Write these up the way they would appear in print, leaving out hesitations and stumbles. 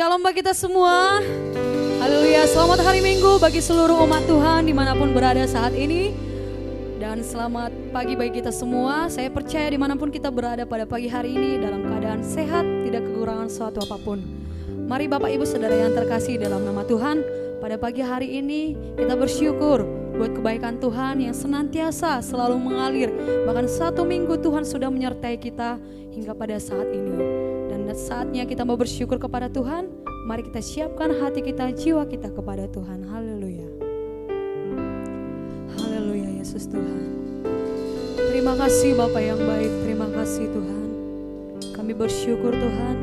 Shalom bagi kita semua. Haleluya, selamat hari Minggu bagi seluruh umat Tuhan dimanapun berada saat ini. Dan selamat pagi bagi kita semua. Saya percaya dimanapun kita berada pada pagi hari ini dalam keadaan sehat, tidak kekurangan suatu apapun. Mari Bapak Ibu Saudara yang terkasih dalam nama Tuhan, pada pagi hari ini kita bersyukur buat kebaikan Tuhan yang senantiasa selalu mengalir. Bahkan satu minggu Tuhan sudah menyertai kita hingga pada saat ini. Dan saatnya kita mau bersyukur kepada Tuhan. Mari kita siapkan hati kita, jiwa kita kepada Tuhan. Haleluya. Haleluya Yesus Tuhan. Terima kasih Bapa yang baik, terima kasih Tuhan. Kami bersyukur Tuhan,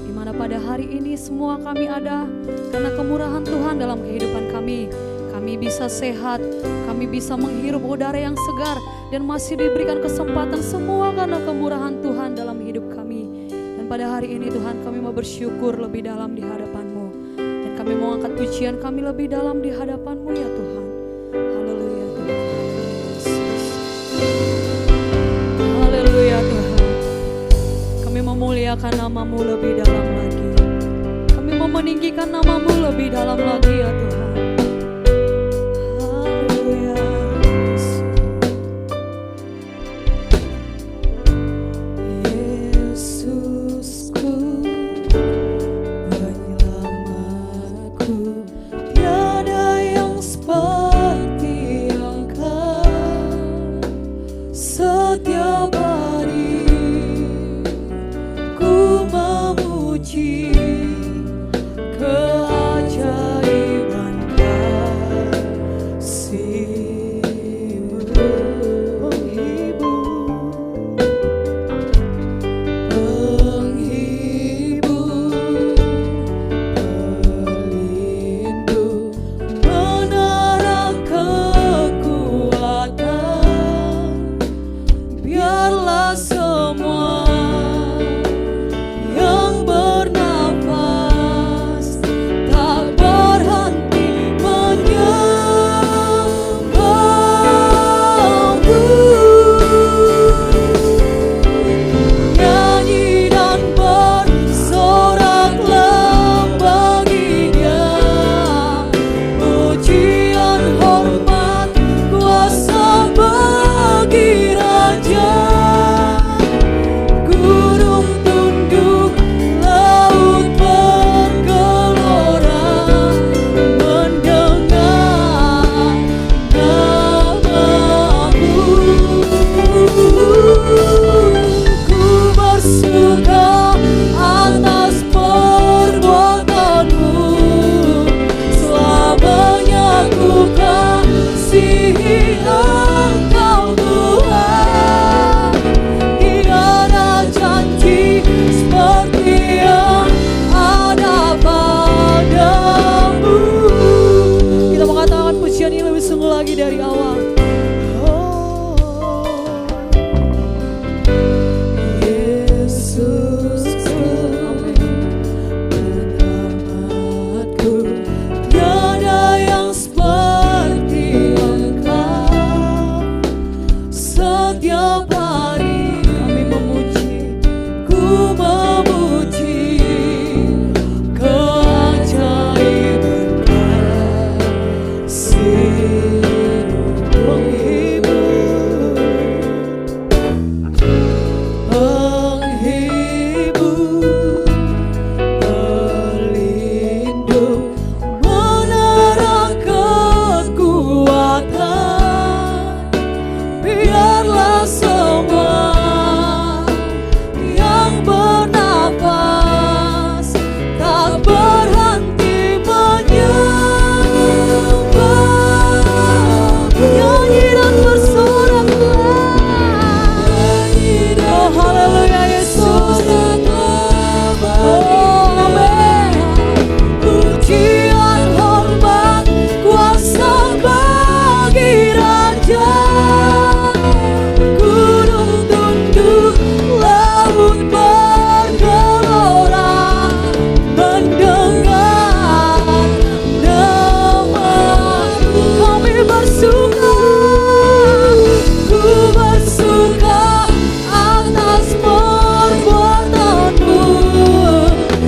di mana pada hari ini semua kami ada karena kemurahan Tuhan dalam kehidupan kami. Kami bisa sehat, kami bisa menghirup udara yang segar, dan masih diberikan kesempatan semua karena kemurahan Tuhan dalam hidup kami. Dan pada hari ini Tuhan kami mau bersyukur lebih dalam di hadapan-Mu. Dan kami mau angkat pujian kami lebih dalam di hadapan-Mu ya Tuhan. Haleluya Tuhan. Yesus. Haleluya Tuhan. Kami memuliakan nama-Mu lebih dalam lagi. Kami mau meninggikan nama-Mu lebih dalam lagi ya Tuhan.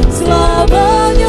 Selamanya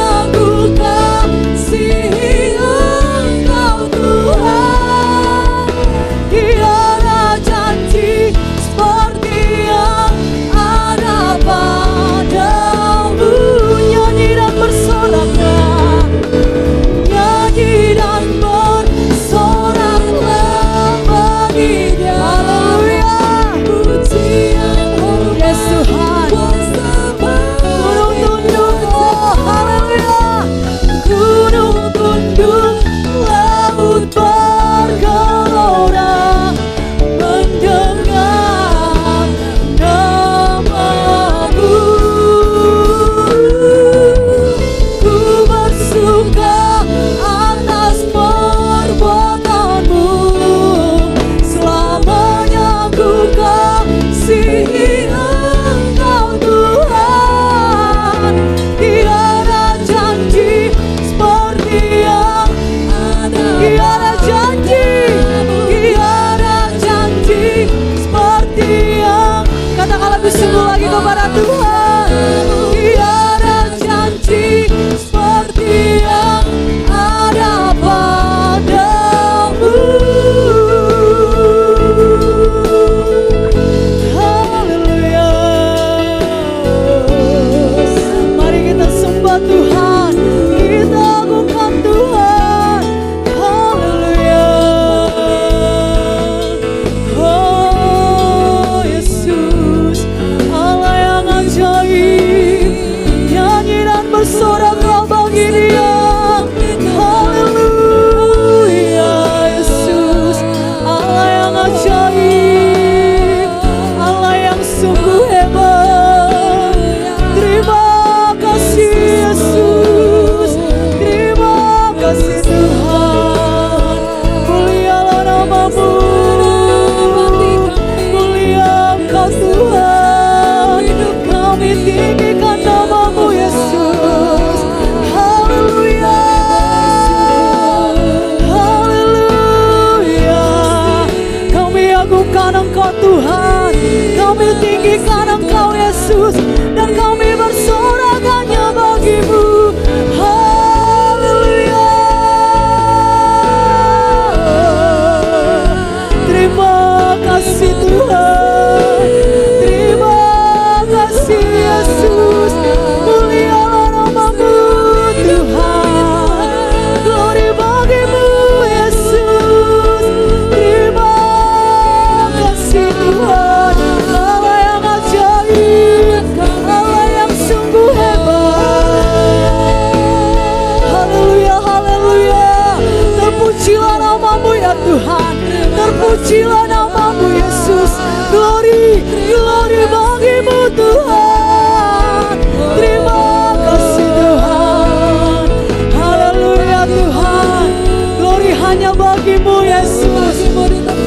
pujilah namamu Yesus. Glory, glory bagimu Tuhan. Terima kasih Tuhan. Haleluya Tuhan. Glory hanya bagimu Yesus.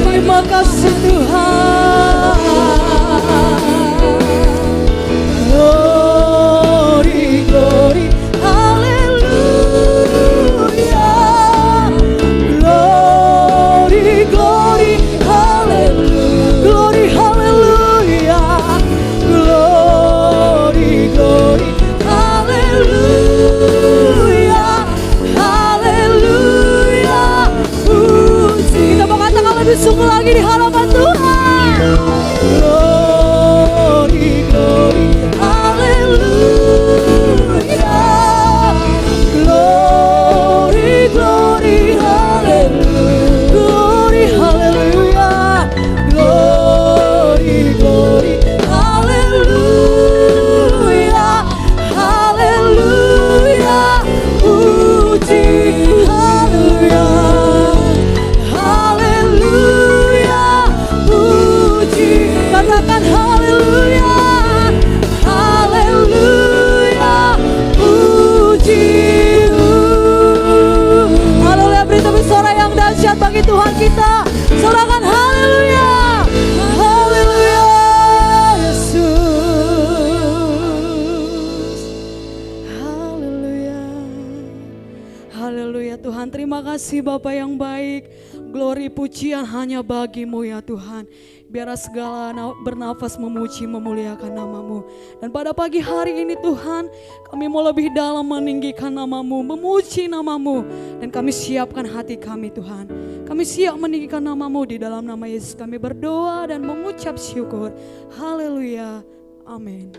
Terima kasih Tuhan. Glory, glory, haleluya. Glory, glory, haleluya. Glory, haleluya. Glory, glory, haleluya. Haleluya. Puji. Kita mau katakan lebih sungguh lagi di hadapan Tuhan. Glory, glory, haleluya. Glory, glory, haleluya. Glory, haleluya. Glory, glory, haleluya. Haleluya. Puji, haleluya. Haleluya. Puji. Katakan haleluya. Haleluya. Puji. Haleluya. Beri tepuk suara yang dahsyat bagi Tuhan kita. Sorakan haleluya. Haleluya. Yesus. Haleluya. Haleluya Tuhan. Terima kasih Bapa yang baik. Glory pujian hanya bagimu ya Tuhan. Biarlah segala bernafas memuji memuliakan namamu. Dan pada pagi hari ini Tuhan, kami mau lebih dalam meninggikan namamu, memuji namamu. Dan kami siapkan hati kami Tuhan. Kami siap meninggikan namamu. Di dalam nama Yesus kami berdoa dan mengucap syukur. Haleluya. Amin.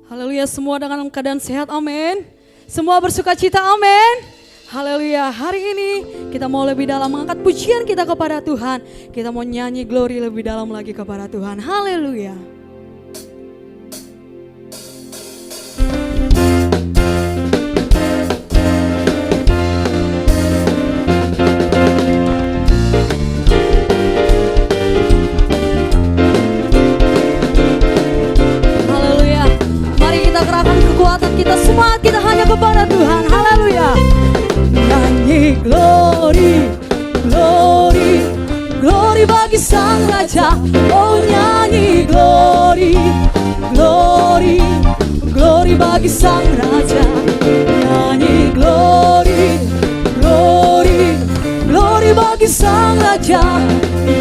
Haleluya, semua dalam keadaan sehat, amin. Semua bersuka cita, amin. Haleluya, hari ini kita mau lebih dalam mengangkat pujian kita kepada Tuhan. Kita mau nyanyi glory lebih dalam lagi kepada Tuhan. Haleluya. Haleluya. Mari kita kerahkan kekuatan kita, semangat kita hanya kepada Tuhan. Haleluya. Nyanyi glory, glory, glory bagi Sang Raja. Oh nyanyi glory, glory, glory bagi Sang Raja. Nyanyi glory, glory, glory bagi Sang Raja.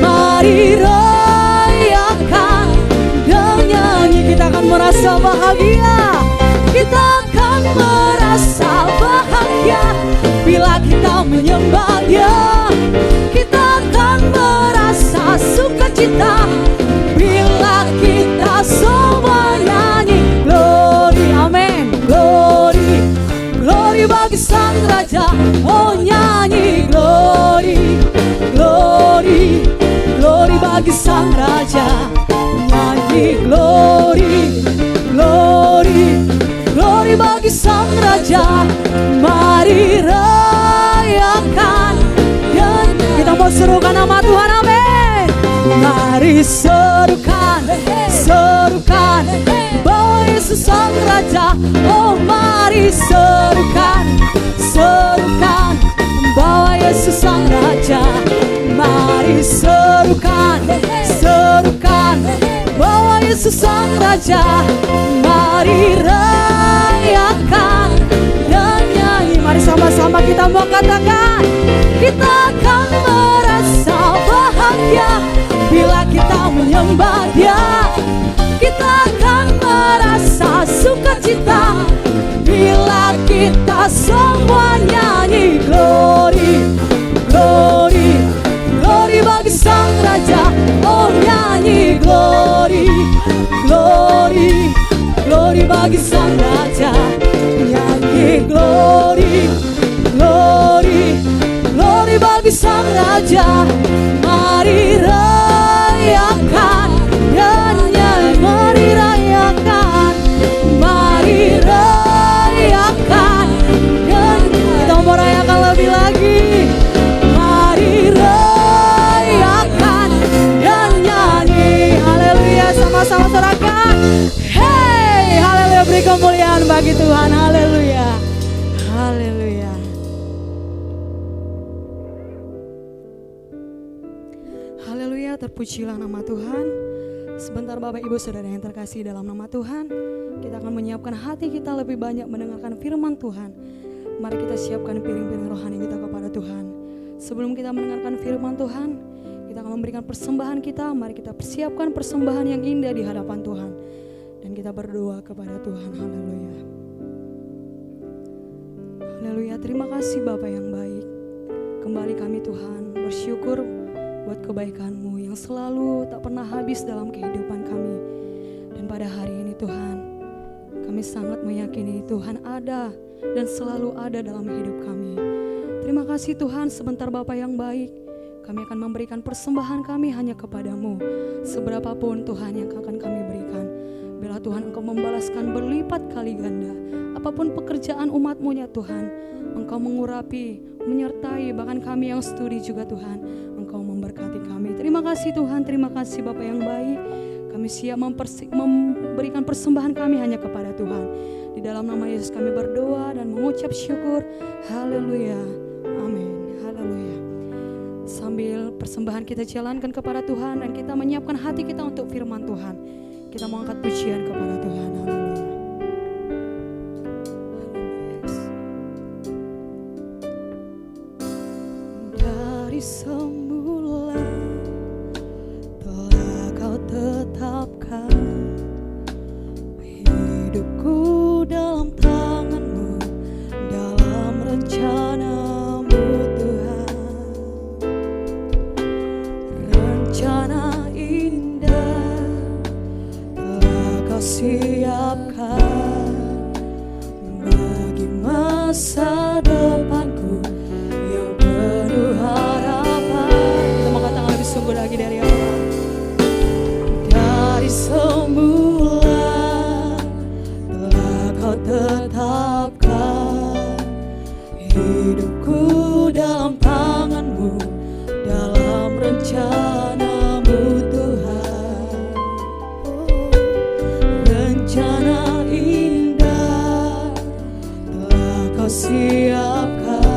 Mari rayakan dan nyanyi, kita akan merasa bahagia. Kita akan merasa bahagia bila kita menyembah Dia. Kita akan merasa sukacita bila kita semua nyanyi glory, amin. Glory, glory bagi Sang Raja. Oh nyanyi glory, glory, glory bagi Sang Raja. Nyanyi glory, glory, glory bagi Sang Raja. Mari rayakan dan kita mau serukan nama Tuhan, amin. Mari serukan, serukan bahwa Yesus Sang Raja. Oh mari serukan, serukan bahwa Yesus Sang Raja. Mari serukan, serukan bahwa Yesus Sang Raja. Mari rayakan dan nyanyi. Mari sama-sama kita mau katakan, kita akan merasa bahagia bila kita menyembah Dia. Kita akan merasa sukacita bila kita semua nyanyi glory, glory, glory bagi Sang Raja. Oh nyanyi glory, glory, glory bagi Sang Raja. Nyanyi glory, glory, glory bagi Sang Raja. Mari rayakan dan nyanyi. Mari rayakan, mari rayakan dan kita mau rayakan lebih lagi. Mari rayakan bagi Tuhan. Haleluya. Haleluya. Haleluya, terpujilah nama Tuhan. Sebentar Bapak Ibu Saudara yang terkasih dalam nama Tuhan, kita akan menyiapkan hati kita lebih banyak mendengarkan firman Tuhan. Mari kita siapkan piring-piring rohani kita kepada Tuhan. Sebelum kita mendengarkan firman Tuhan, kita akan memberikan persembahan kita. Mari kita persiapkan persembahan yang indah di hadapan Tuhan. Dan kita berdoa kepada Tuhan. Haleluya. Haleluya, terima kasih Bapa yang baik. Kembali kami Tuhan bersyukur buat kebaikan-Mu yang selalu tak pernah habis dalam kehidupan kami. Dan pada hari ini Tuhan, kami sangat meyakini Tuhan ada dan selalu ada dalam hidup kami. Terima kasih Tuhan, sebentar Bapa yang baik, kami akan memberikan persembahan kami hanya kepada-Mu. Seberapapun Tuhan yang akan kami berikan, biarlah Tuhan Engkau membalaskan berlipat kali ganda. Apapun pekerjaan umat-Mu ya Tuhan, Engkau mengurapi, menyertai, bahkan kami yang studi juga Tuhan, Engkau memberkati kami. Terima kasih Tuhan, terima kasih Bapa yang baik. Kami siap memberikan persembahan kami hanya kepada Tuhan. Di dalam nama Yesus kami berdoa dan mengucap syukur. Haleluya. Amin. Haleluya. Sambil persembahan kita jalankan kepada Tuhan dan kita menyiapkan hati kita untuk firman Tuhan, kita mau angkat pujian kepada Tuhan. Haleluya. Dari semula telah Kau tetapkan hidupku dalam tangan-Mu, dalam rencana-Mu Tuhan. Rencana indah telah Kau siapkan bagi masa depanku yang penuh harapan. Kita mau katakan lebih sungguh lagi dari awal. Dari semula telah Kau tetapkan hidupku dalam tangan-Mu, dalam rencana-Mu Tuhan. Rencana indah telah Kau siapkan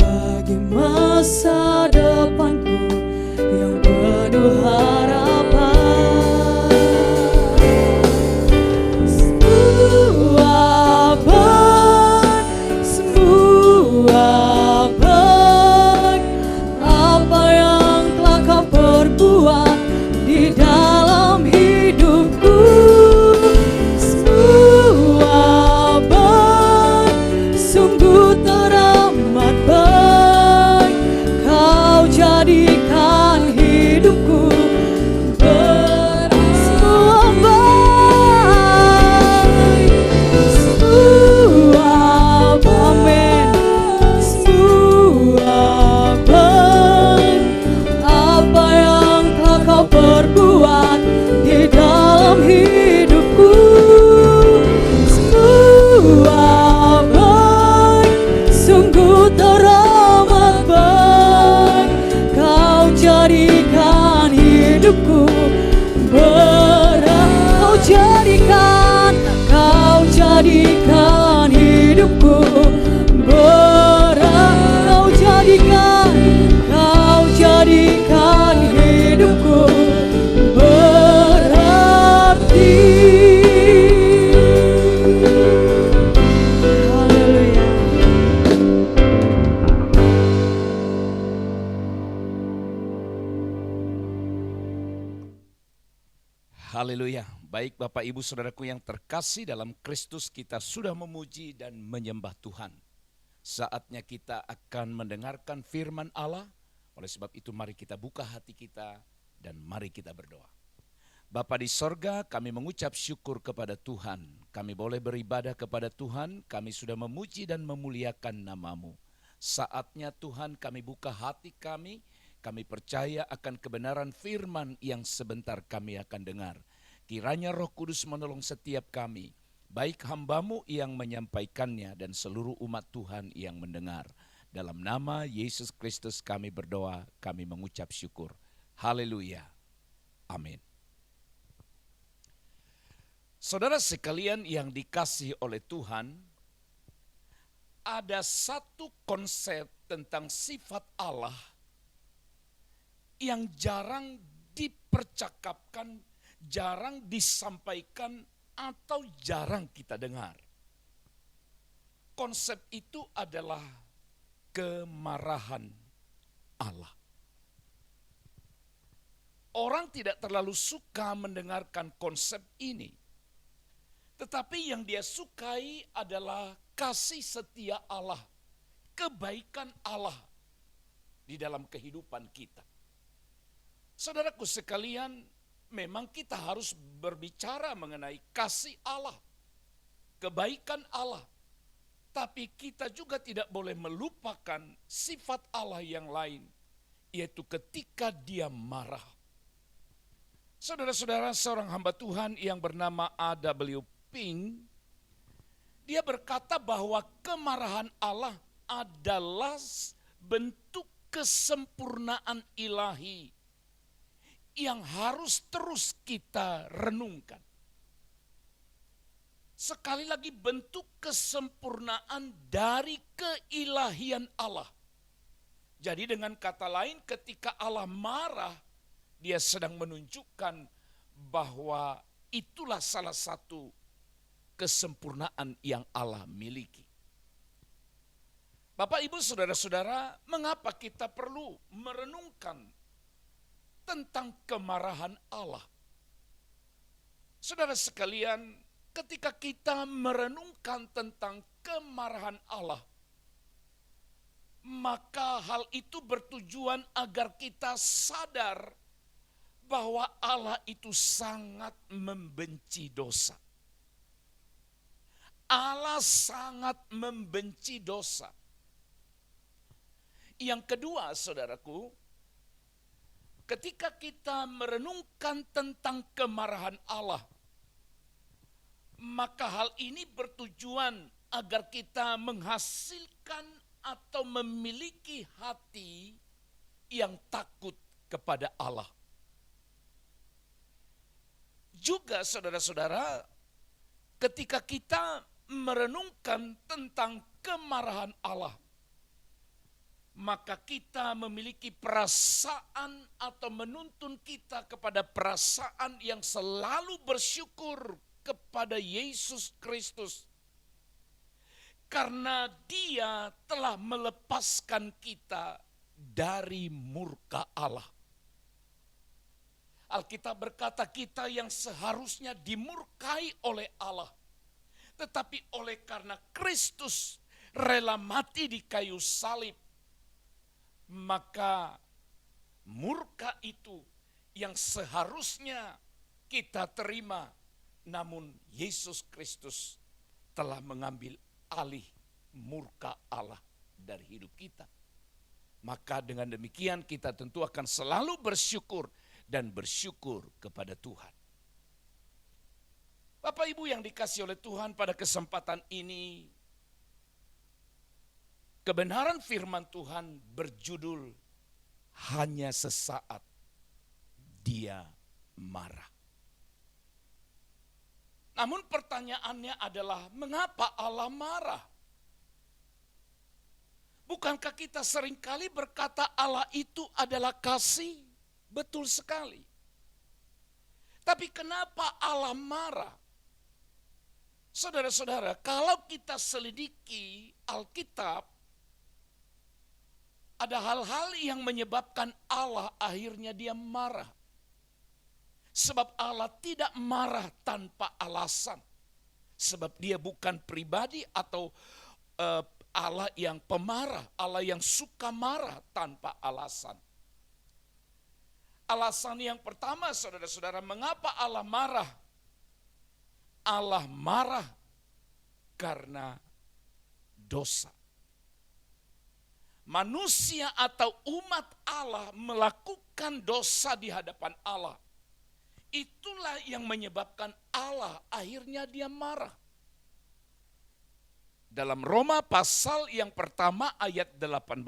bagi masa depanku yang penuh harapan. Semua baik apa yang telah Kau perbuat di dalam hidupku. Semua baik, sungguh teramat baik. Kau jadikan hidupku semua baik. Semua amin. Semua baik apa yang telah Kau perbuat di dalam hidupku. Semua baik, sungguh teramat baik. Kau jadikan hidupku berat. Kau jadikan hidupku berat. Kau jadikan hidupku berarti. Haleluya. Haleluya. Baik Bapak Ibu Saudaraku yang terkasih dalam Kristus, kita sudah memuji dan menyembah Tuhan. Saatnya kita akan mendengarkan firman Allah. Oleh sebab itu mari kita buka hati kita dan mari kita berdoa. Bapa di sorga, kami mengucap syukur kepada Tuhan. Kami boleh beribadah kepada Tuhan, kami sudah memuji dan memuliakan nama-Mu. Saatnya Tuhan kami buka hati kami percaya akan kebenaran firman yang sebentar kami akan dengar. Kiranya Roh Kudus menolong setiap kami, baik hamba-Mu yang menyampaikannya dan seluruh umat Tuhan yang mendengar. Dalam nama Yesus Kristus kami berdoa, kami mengucap syukur. Haleluya. Amin. Saudara sekalian yang dikasihi oleh Tuhan, ada satu konsep tentang sifat Allah yang jarang dipercakapkan, jarang disampaikan, atau jarang kita dengar. Konsep itu adalah kemarahan Allah. Orang tidak terlalu suka mendengarkan konsep ini. Tetapi yang dia sukai adalah kasih setia Allah, kebaikan Allah di dalam kehidupan kita. Saudaraku sekalian, memang kita harus berbicara mengenai kasih Allah, kebaikan Allah. Tapi kita juga tidak boleh melupakan sifat Allah yang lain, yaitu ketika dia marah. Saudara-saudara, seorang hamba Tuhan yang bernama A.W. Pink, dia berkata bahwa kemarahan Allah adalah bentuk kesempurnaan ilahi yang harus terus kita renungkan. Sekali lagi, bentuk kesempurnaan dari keilahian Allah. Jadi dengan kata lain, ketika Allah marah, dia sedang menunjukkan bahwa itulah salah satu kesempurnaan yang Allah miliki. Bapak, Ibu, saudara-saudara, mengapa kita perlu merenungkan tentang kemarahan Allah? Saudara sekalian, ketika kita merenungkan tentang kemarahan Allah, maka hal itu bertujuan agar kita sadar bahwa Allah itu sangat membenci dosa. Allah sangat membenci dosa. Yang kedua, saudaraku, ketika kita merenungkan tentang kemarahan Allah, maka hal ini bertujuan agar kita menghasilkan atau memiliki hati yang takut kepada Allah. Juga saudara-saudara, ketika kita merenungkan tentang kemarahan Allah, maka kita memiliki perasaan atau menuntun kita kepada perasaan yang selalu bersyukur kepada Yesus Kristus. Karena Dia telah melepaskan kita dari murka Allah. Alkitab berkata kita yang seharusnya dimurkai oleh Allah, tetapi oleh karena Kristus rela mati di kayu salib, maka murka itu yang seharusnya kita terima, namun Yesus Kristus telah mengambil alih murka Allah dari hidup kita. Maka dengan demikian kita tentu akan selalu bersyukur dan bersyukur kepada Tuhan. Bapak Ibu yang dikasihi oleh Tuhan, pada kesempatan ini kebenaran firman Tuhan berjudul hanya sesaat Dia marah. Namun pertanyaannya adalah mengapa Allah marah? Bukankah kita seringkali berkata Allah itu adalah kasih? Betul sekali. Tapi kenapa Allah marah? Saudara-saudara, kalau kita selidiki Alkitab, ada hal-hal yang menyebabkan Allah akhirnya Dia marah. Sebab Allah tidak marah tanpa alasan. Sebab Dia bukan pribadi atau Allah yang pemarah, Allah yang suka marah tanpa alasan. Alasan yang pertama, saudara-saudara, mengapa Allah marah? Allah marah karena dosa. Manusia atau umat Allah melakukan dosa di hadapan Allah. Itulah yang menyebabkan Allah akhirnya Dia marah. Dalam Roma pasal yang pertama ayat 18.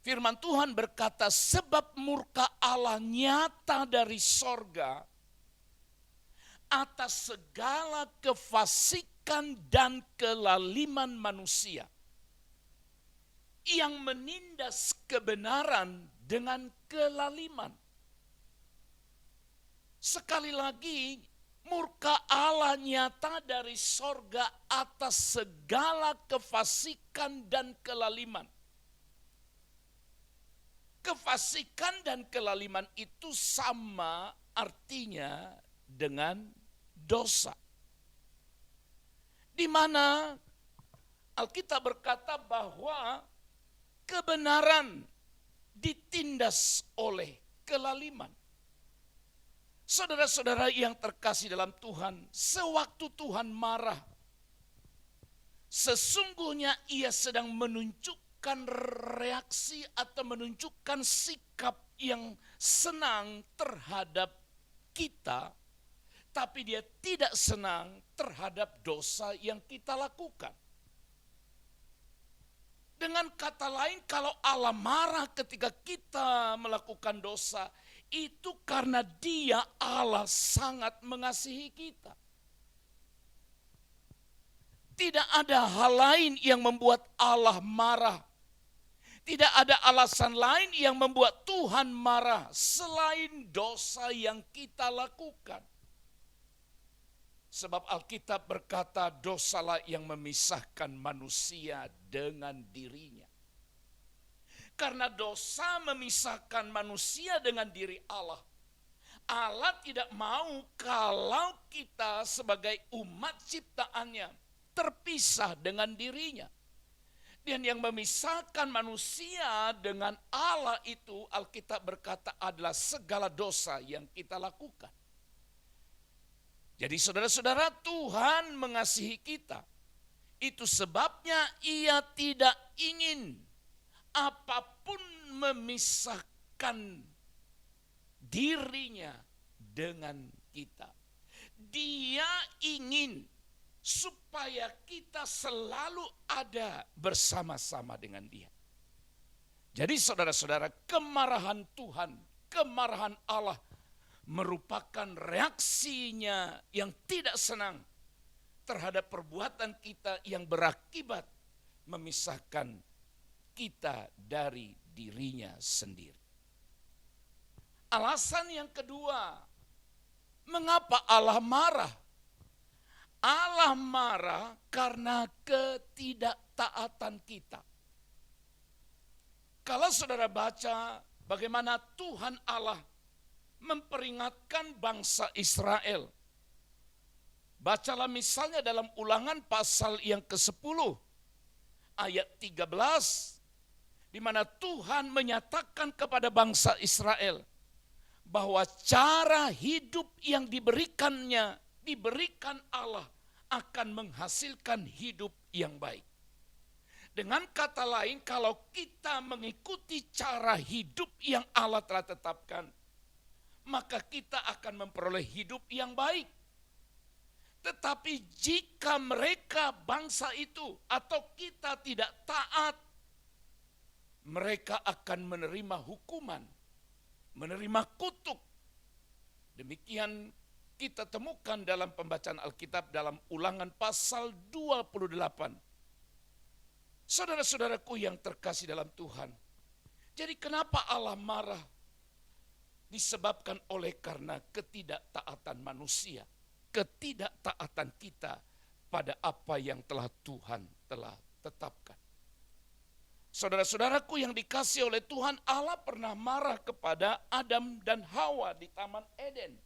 Firman Tuhan berkata, sebab murka Allah nyata dari sorga atas segala kefasikan dan kelaliman manusia yang menindas kebenaran dengan kelaliman. Sekali lagi, murka Allah nyata dari sorga atas segala kefasikan dan kelaliman. Kefasikan dan kelaliman itu sama artinya dengan dosa. Di mana Alkitab berkata bahwa kebenaran ditindas oleh kelaliman. Saudara-saudara yang terkasih dalam Tuhan, sewaktu Tuhan marah, sesungguhnya Ia sedang menunjukkan reaksi atau menunjukkan sikap yang senang terhadap kita, tapi Dia tidak senang terhadap dosa yang kita lakukan. Dengan kata lain, kalau Allah marah ketika kita melakukan dosa, itu karena Dia, Allah, sangat mengasihi kita. Tidak ada hal lain yang membuat Allah marah. Tidak ada alasan lain yang membuat Tuhan marah selain dosa yang kita lakukan. Sebab Alkitab berkata, dosalah yang memisahkan manusia dengan dirinya. Karena dosa memisahkan manusia dengan diri Allah. Allah tidak mau kalau kita sebagai umat ciptaannya terpisah dengan dirinya. Dan yang memisahkan manusia dengan Allah itu, Alkitab berkata, adalah segala dosa yang kita lakukan. Jadi saudara-saudara, Tuhan mengasihi kita. Itu sebabnya Ia tidak ingin apapun memisahkan dirinya dengan kita. Dia ingin supaya kita selalu ada bersama-sama dengan Dia. Jadi saudara-saudara, kemarahan Tuhan, kemarahan Allah merupakan reaksinya yang tidak senang terhadap perbuatan kita yang berakibat memisahkan kita dari dirinya sendiri. Alasan yang kedua, mengapa Allah marah? Allah marah karena ketidaktaatan kita. Kalau saudara baca bagaimana Tuhan Allah memperingatkan bangsa Israel. Bacalah misalnya dalam Ulangan pasal yang ke-10 ayat 13, di mana Tuhan menyatakan kepada bangsa Israel bahwa cara hidup yang diberikan Allah akan menghasilkan hidup yang baik. Dengan kata lain, kalau kita mengikuti cara hidup yang Allah telah tetapkan, maka kita akan memperoleh hidup yang baik. Tetapi jika mereka bangsa itu atau kita tidak taat, mereka akan menerima hukuman, menerima kutuk. Demikian kita temukan dalam pembacaan Alkitab dalam Ulangan pasal 28. Saudara-saudaraku yang terkasih dalam Tuhan, jadi kenapa Allah marah? Disebabkan oleh karena ketidaktaatan manusia, ketidaktaatan kita pada apa yang Tuhan telah tetapkan. Saudara-saudaraku yang dikasihi oleh Tuhan, Allah pernah marah kepada Adam dan Hawa di Taman Eden.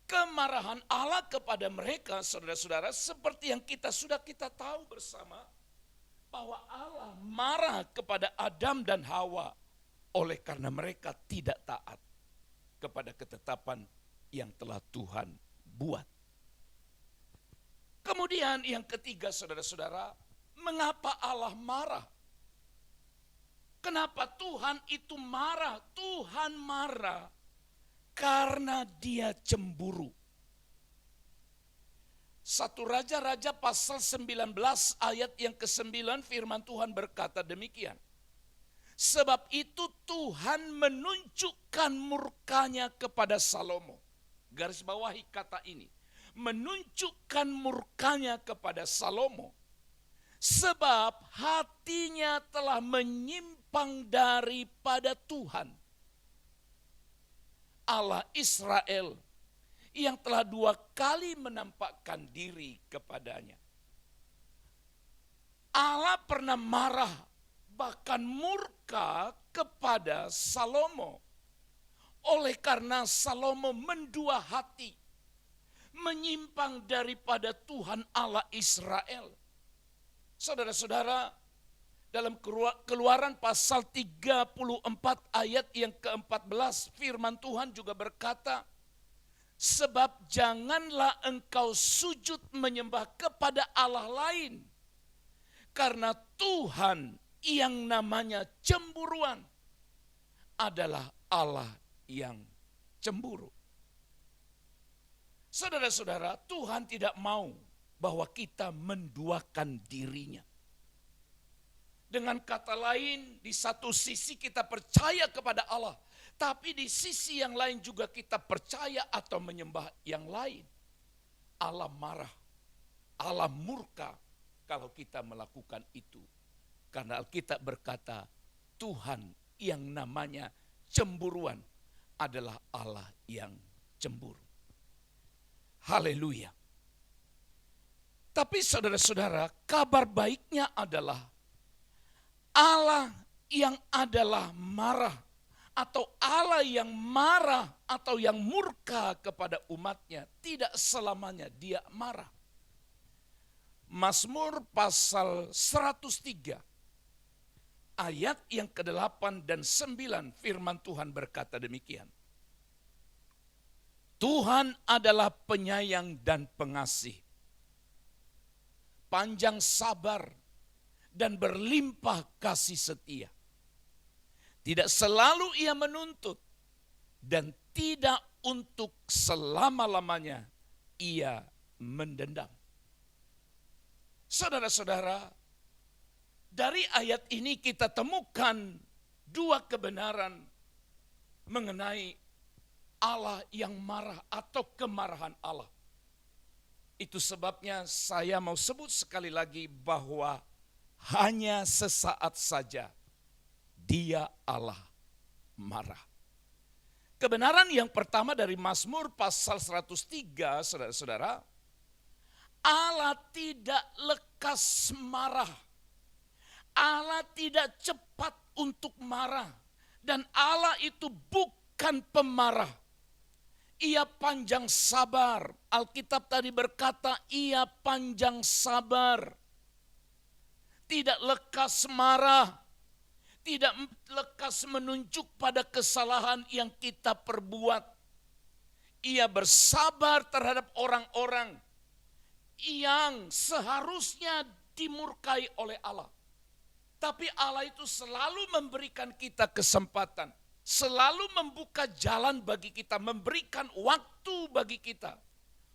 Kemarahan Allah kepada mereka, saudara-saudara, seperti yang sudah kita tahu bersama, bahwa Allah marah kepada Adam dan Hawa oleh karena mereka tidak taat kepada ketetapan yang telah Tuhan buat. Kemudian yang ketiga, saudara-saudara, mengapa Allah marah? Kenapa Tuhan itu marah? Tuhan marah karena Dia cemburu. 1 Raja-Raja pasal 19 ayat yang ke-9 firman Tuhan berkata demikian. Sebab itu Tuhan menunjukkan murkanya kepada Salomo garis bawahi kata ini, menunjukkan murkanya kepada Salomo, sebab hatinya telah menyimpang daripada Tuhan, Allah Israel, yang telah 2 kali menampakkan diri kepadanya. Allah pernah marah, bahkan murka kepada Salomo, oleh karena Salomo mendua hati, menyimpang daripada Tuhan Allah Israel. Saudara-saudara, dalam Keluaran pasal 34 ayat yang ke-14, firman Tuhan juga berkata, sebab janganlah engkau sujud menyembah kepada Allah lain, karena Tuhan yang namanya cemburuan adalah Allah yang cemburu. Saudara-saudara, Tuhan tidak mau bahwa kita menduakan dirinya. Dengan kata lain, di satu sisi kita percaya kepada Allah, tapi di sisi yang lain juga kita percaya atau menyembah yang lain. Allah marah, Allah murka kalau kita melakukan itu. Karena Alkitab berkata, Tuhan yang namanya cemburuan adalah Allah yang cemburu. Haleluya. Tapi saudara-saudara, kabar baiknya adalah Allah yang adalah marah, atau Allah yang marah atau yang murka kepada umatnya, tidak selamanya dia marah. Mazmur pasal 103 ayat yang ke-8 dan 9, firman Tuhan berkata demikian. Tuhan adalah penyayang dan pengasih, panjang sabar dan berlimpah kasih setia. Tidak selalu ia menuntut, dan tidak untuk selama-lamanya ia mendendam. Saudara-saudara, dari ayat ini kita temukan 2 kebenaran mengenai Allah yang marah atau kemarahan Allah. Itu sebabnya saya mau sebut sekali lagi bahwa hanya sesaat saja Dia Allah marah. Kebenaran yang pertama dari Mazmur pasal 103, saudara-saudara, Allah tidak lekas marah. Allah tidak cepat untuk marah. Dan Allah itu bukan pemarah. Ia panjang sabar. Alkitab tadi berkata, ia panjang sabar. Tidak lekas marah. Tidak lekas menunjuk pada kesalahan yang kita perbuat. Ia bersabar terhadap orang-orang yang seharusnya dimurkai oleh Allah. Tapi Allah itu selalu memberikan kita kesempatan. Selalu membuka jalan bagi kita, memberikan waktu bagi kita.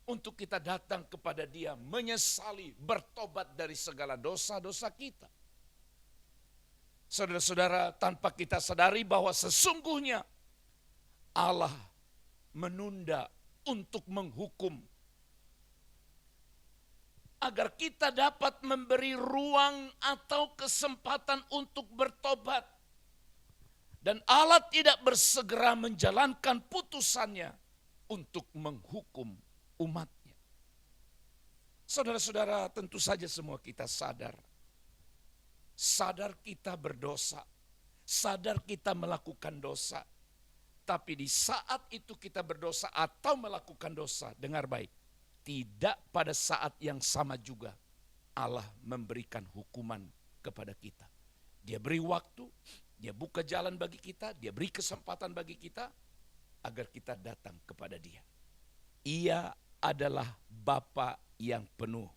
Untuk kita datang kepada Dia, menyesali, bertobat dari segala dosa-dosa kita. Saudara-saudara, tanpa kita sadari bahwa sesungguhnya Allah menunda untuk menghukum. Agar kita dapat memberi ruang atau kesempatan untuk bertobat. Dan Allah tidak bersegera menjalankan putusannya untuk menghukum umatnya. Saudara-saudara, tentu saja semua kita sadar. Sadar kita berdosa. Sadar kita melakukan dosa. Tapi di saat itu kita berdosa atau melakukan dosa, dengar baik. Tidak pada saat yang sama juga Allah memberikan hukuman kepada kita. Dia beri waktu, Dia buka jalan bagi kita, Dia beri kesempatan bagi kita agar kita datang kepada Dia. Ia adalah Bapa yang penuh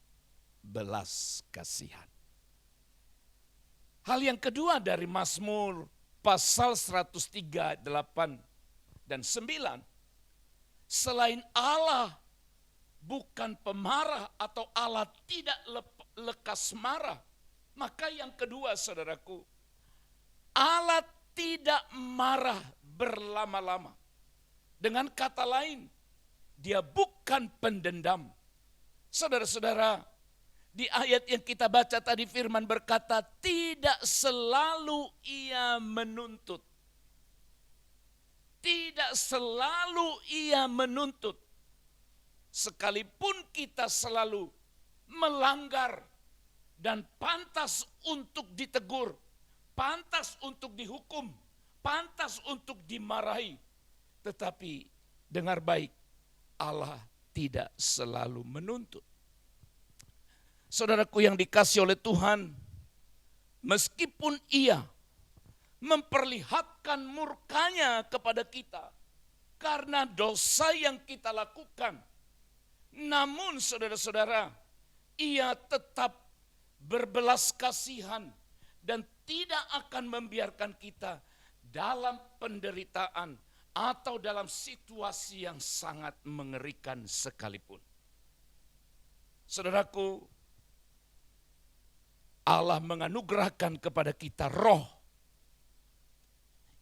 belas kasihan. Hal yang kedua dari Mazmur pasal 103, 8 dan 9. Selain Allah bukan pemarah atau Allah tidak lekas marah. Maka yang kedua saudaraku, Allah tidak marah berlama-lama. Dengan kata lain, Dia bukan pendendam. Saudara-saudara, di ayat yang kita baca tadi firman berkata, tidak selalu ia menuntut. Tidak selalu ia menuntut. Sekalipun kita selalu melanggar dan pantas untuk ditegur, pantas untuk dihukum, pantas untuk dimarahi. Tetapi dengar baik, Allah tidak selalu menuntut. Saudaraku yang dikasih oleh Tuhan, meskipun ia memperlihatkan murkanya kepada kita karena dosa yang kita lakukan, namun saudara-saudara, ia tetap berbelas kasihan dan tidak akan membiarkan kita dalam penderitaan atau dalam situasi yang sangat mengerikan sekalipun. Saudaraku, Allah menganugerahkan kepada kita roh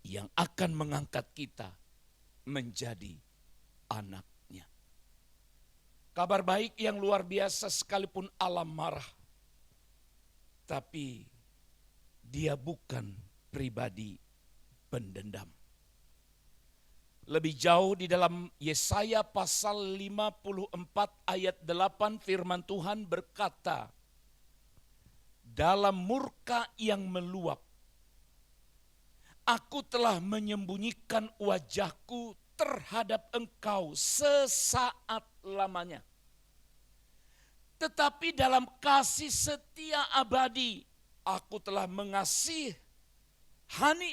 yang akan mengangkat kita menjadi anak-Nya. Kabar baik yang luar biasa, sekalipun Allah marah, tapi Dia bukan pribadi pendendam. Lebih jauh di dalam Yesaya pasal 54 ayat 8 firman Tuhan berkata, dalam murka yang meluap, aku telah menyembunyikan wajahku terhadap engkau sesaat lamanya. Tetapi dalam kasih setia abadi, aku telah mengasihani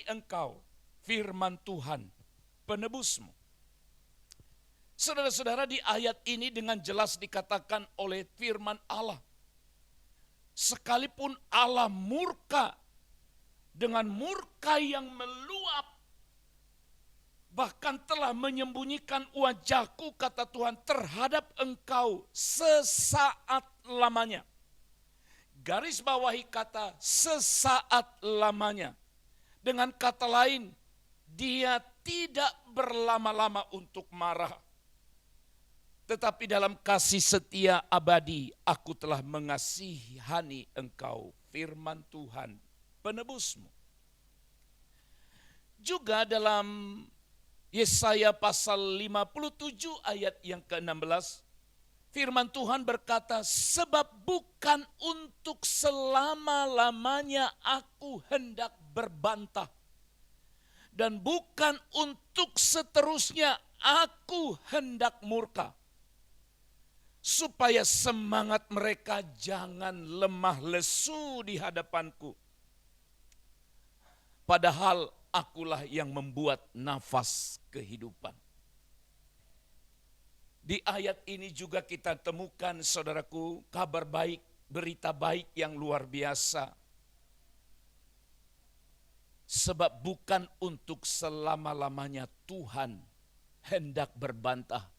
engkau, firman Tuhan, penebusmu. Saudara-saudara, di ayat ini dengan jelas dikatakan oleh firman Allah, sekalipun Allah murka dengan murka yang meluap, bahkan telah menyembunyikan wajahku, kata Tuhan, terhadap engkau sesaat lamanya. Garis bawahi kata sesaat lamanya. Dengan kata lain, Dia tidak berlama-lama untuk marah. Tetapi dalam kasih setia abadi, aku telah mengasihani engkau, firman Tuhan, penebusmu. Juga dalam Yesaya pasal 57 ayat yang ke-16, firman Tuhan berkata, sebab bukan untuk selama-lamanya aku hendak berbantah, dan bukan untuk seterusnya aku hendak murka, supaya semangat mereka jangan lemah lesu di hadapanku. Padahal akulah yang membuat nafas kehidupan. Di ayat ini juga kita temukan, saudaraku, kabar baik, berita baik yang luar biasa. Sebab bukan untuk selama-lamanya Tuhan hendak berbantah,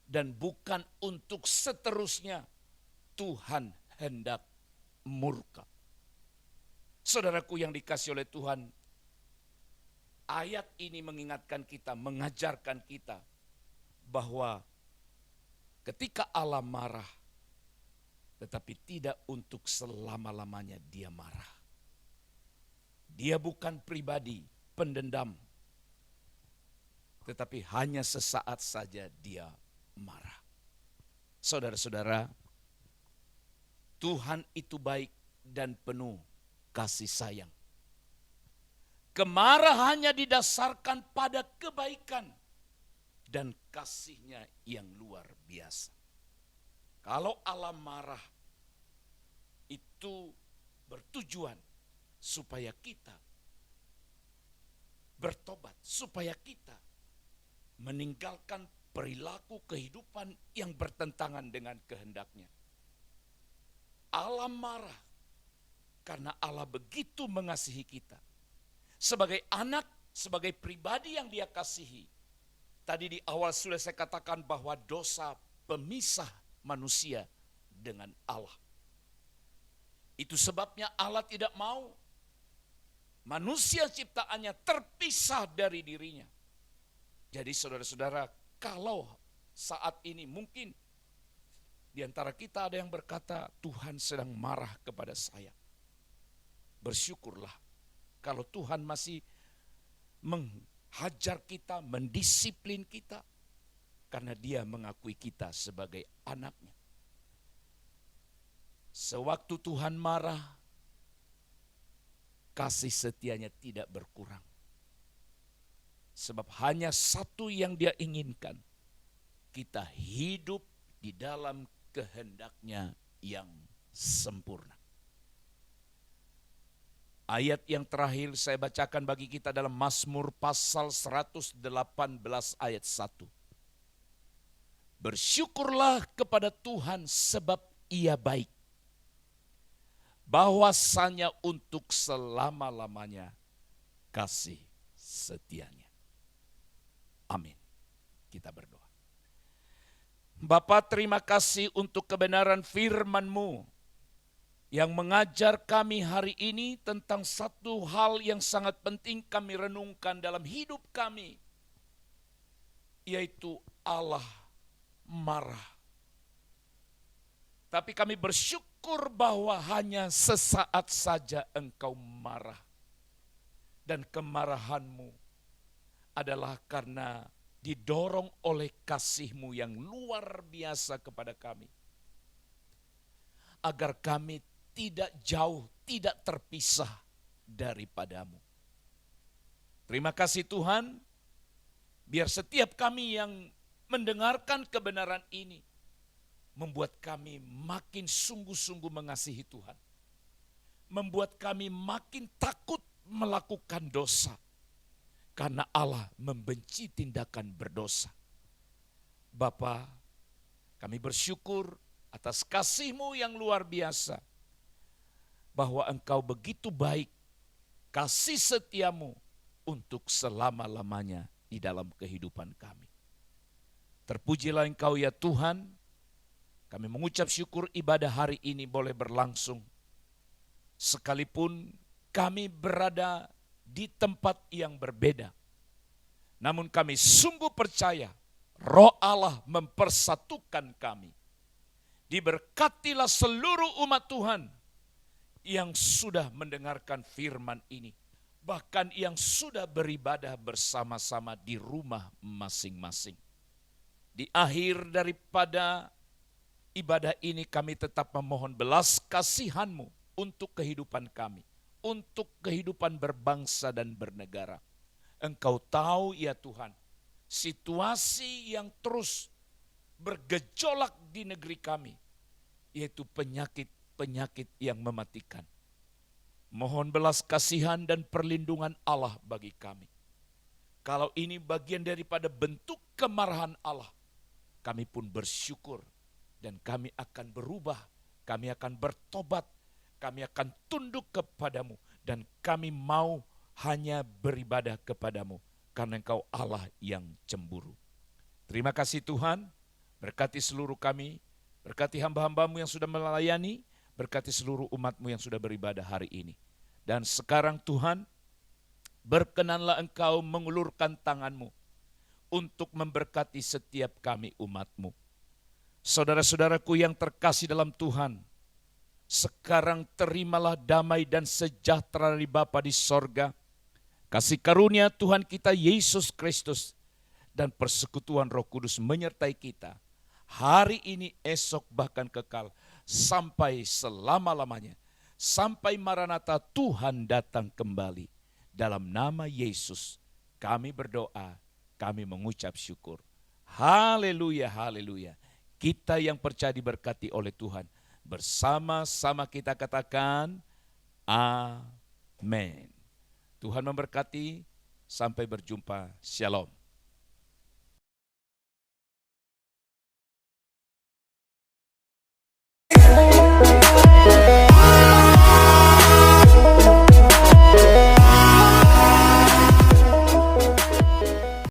dan bukan untuk seterusnya Tuhan hendak murka. Saudaraku yang dikasih oleh Tuhan, ayat ini mengingatkan kita, mengajarkan kita bahwa ketika Allah marah, tetapi tidak untuk selama-lamanya Dia marah. Dia bukan pribadi pendendam, tetapi hanya sesaat saja Dia marah. Saudara-saudara, Tuhan itu baik dan penuh kasih sayang. Kemarahannya didasarkan pada kebaikan dan kasih-Nya yang luar biasa. Kalau Allah marah, itu bertujuan supaya kita bertobat, supaya kita meninggalkan perilaku kehidupan yang bertentangan dengan kehendak-Nya. Allah marah karena Allah begitu mengasihi kita. Sebagai anak, sebagai pribadi yang Dia kasihi. Tadi di awal sudah saya katakan bahwa dosa pemisah manusia dengan Allah. Itu sebabnya Allah tidak mau manusia ciptaannya terpisah dari dirinya. Jadi saudara-saudara, kalau saat ini mungkin di antara kita ada yang berkata, Tuhan sedang marah kepada saya. Bersyukurlah kalau Tuhan masih menghajar kita, mendisiplin kita, karena Dia mengakui kita sebagai anaknya. Sewaktu Tuhan marah, kasih setianya tidak berkurang. Sebab hanya satu yang Dia inginkan, kita hidup di dalam kehendaknya yang sempurna. Ayat yang terakhir saya bacakan bagi kita dalam Mazmur pasal 118 ayat 1. Bersyukurlah kepada Tuhan sebab Ia baik. Bahwasanya untuk selama-lamanya kasih setianya. Amin. Kita berdoa. Bapa, terima kasih untuk kebenaran firman-Mu yang mengajar kami hari ini tentang satu hal yang sangat penting kami renungkan dalam hidup kami, yaitu Allah marah. Tapi kami bersyukur bahwa hanya sesaat saja Engkau marah. Dan kemarahan-Mu adalah karena didorong oleh kasih-Mu yang luar biasa kepada kami. Agar kami tidak jauh, tidak terpisah daripada-Mu. Terima kasih Tuhan, biar setiap kami yang mendengarkan kebenaran ini, membuat kami makin sungguh-sungguh mengasihi Tuhan. Membuat kami makin takut melakukan dosa. Karena Allah membenci tindakan berdosa. Bapa, kami bersyukur atas kasih-Mu yang luar biasa. Bahwa Engkau begitu baik, kasih setia-Mu untuk selama-lamanya di dalam kehidupan kami. Terpujilah Engkau ya Tuhan, kami mengucap syukur ibadah hari ini boleh berlangsung. Sekalipun kami berada di tempat yang berbeda. Namun kami sungguh percaya Roh Allah mempersatukan kami. Diberkatilah seluruh umat Tuhan yang sudah mendengarkan firman ini. Bahkan yang sudah beribadah bersama-sama di rumah masing-masing. Di akhir daripada ibadah ini kami tetap memohon belas kasihan-Mu untuk kehidupan kami. Untuk kehidupan berbangsa dan bernegara. Engkau tahu ya Tuhan, situasi yang terus bergejolak di negeri kami, yaitu penyakit yang mematikan. Mohon belas kasihan dan perlindungan Allah bagi kami. Kalau ini bagian daripada bentuk kemarahan Allah, kami pun bersyukur dan kami akan berubah, kami akan bertobat, kami akan tunduk kepadamu dan kami mau hanya beribadah kepadamu karena Engkau Allah yang cemburu. Terima kasih Tuhan, berkati seluruh kami, berkati hamba-hamba-Mu yang sudah melayani, berkati seluruh umat-Mu yang sudah beribadah hari ini. Dan sekarang Tuhan, berkenanlah Engkau mengulurkan tangan-Mu untuk memberkati setiap kami umat-Mu. Saudara-saudaraku yang terkasih dalam Tuhan, sekarang terimalah damai dan sejahtera dari Bapa di sorga, kasih karunia Tuhan kita Yesus Kristus, dan persekutuan Roh Kudus menyertai kita, hari ini, esok, bahkan kekal, sampai selama-lamanya, sampai Maranatha Tuhan datang kembali. Dalam nama Yesus kami berdoa, kami mengucap syukur. Haleluya, haleluya. Kita yang percaya diberkati oleh Tuhan, bersama-sama kita katakan amin. Tuhan memberkati, sampai berjumpa. Shalom.